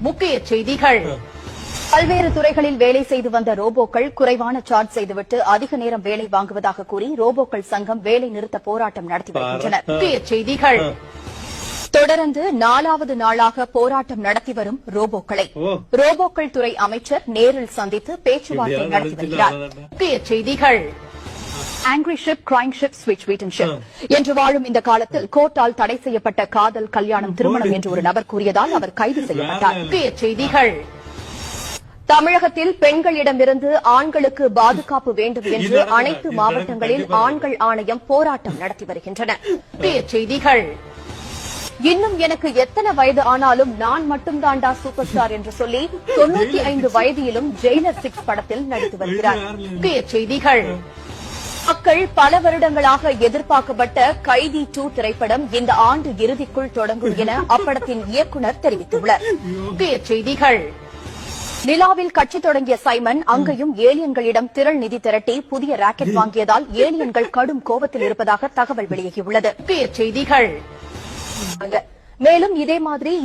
முக்கிய செய்திகள். பல்வேறு துறைகளில் வேலை செய்து வந்த ரோபோக்கள் குறைவான சார்ஜ் செய்துவிட்டு அதிக நேரம் வேலை வாங்குவதாக கூறி ரோபோக்கள் சங்கம் வேலை நிறுத்த போராட்டம் நடத்தி வருகின்றனர். முக்கிய செய்திகள். தொடர்ந்து 4வது நாளாக போராட்டம் நடத்தி வரும் ரோபோக்களை ரோபோக்கள் துறை அமைச்சர் நேரில் சந்தித்து பேச்சுவார்த்தை நடத்தி வருகிறார். முக்கிய செய்திகள். ஆங்கிரி ஷிப், கிரைங் ஷிப், ஸ்விட்ச் வீட்டன் ஷிப் என்று வாழும் இந்த காலத்தில் கோர்ட்டால் தடை செய்யப்பட்ட காதல், கல்யாணம், திருமணம் என்று ஒரு நபர் கூறியதால் அவர் கைது செய்யப்பட்டார். முக்கிய செய்திகள். தமிழகத்தில் பெண்களிடமிருந்து ஆண்களுக்கு பாதுகாப்பு வேண்டும் என்று அனைத்து மாவட்டங்களில் ஆண்கள் ஆணையம் போராட்டம் நடத்தி வருகின்றன. முக்கிய செய்திகள். இன்னும் எனக்கு எத்தனை வயது ஆனாலும் நான் மட்டும் தாண்டா சூப்பர் ஸ்டார் என்று சொல்லி 95 வயதிலும் ஜெயிலர் 6 படத்தில் நடித்து வருகிறார். முக்கிய செய்திகள். மக்கள் பல வருடங்களாக எதிர்பார்க்கப்பட்ட கைதி 2 திரைப்படம் இந்த ஆண்டு இறுதிக்குள் தொடங்கும் என அப்படத்தின் இயக்குநர் தெரிவித்துள்ளார். முக்கிய செய்திகள். நிலாவில் கட்சி தொடங்கிய சைமன் அங்கேயும் ஏலியன்களிடம் திரள் நிதி திரட்டி புதிய ராக்கெட் வாங்கியதால் ஏலியன்கள் கடும் கோபத்தில் இருப்பதாக தகவல் வெளியாகியுள்ளது. முக்கிய செய்திகள். மேலும் இதே மாதிரி